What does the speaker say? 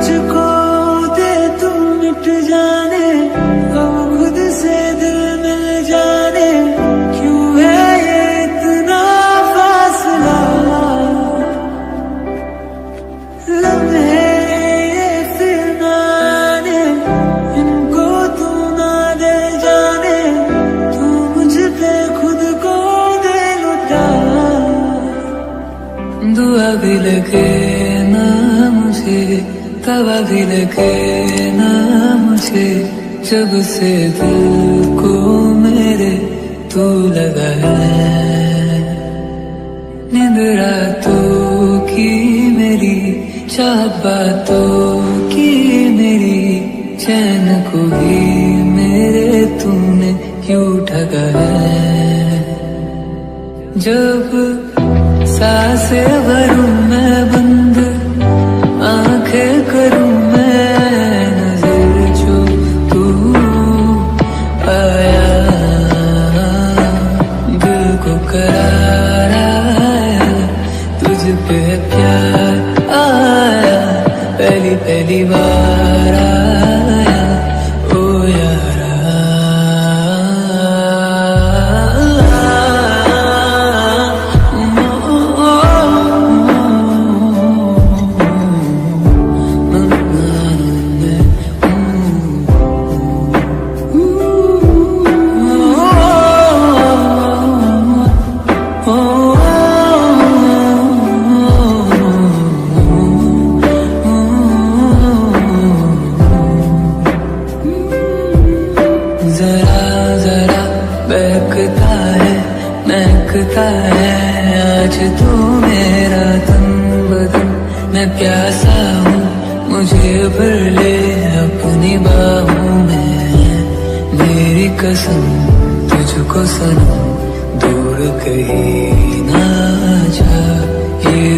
मुझको दे तू मिट जाने, अब खुद से दिल मिल जाने, क्यों है ये इतना फासला। लम्हे ये फिर ना आने, इनको तू ना दे जाने, तू मुझ पे खुद को दे लुटा। दुआ भी लगे ना मुझे, तवा भी लगे ना मुझे, जब से दिल को मेरे तू लगा है। नींद रातों की मेरी, चाहत बातों की मेरी, चैन को भी मेरे तूने क्यों ठगा है। जब सांसें भरूं मैं बंद, आंखें करूं मैं नजर, जो तू आया दिल को करार आया, तुझ पे प्यार आया, पहली पहली बार आया ओ यारा। जरा जरा बहकता है, महकता है आज तू मेरा तन बदन। मैं प्यासा हूँ, मुझे भर ले अपनी बाहों में। मेरी कसम तुझको सनम, दूर कहीं ना जा, ये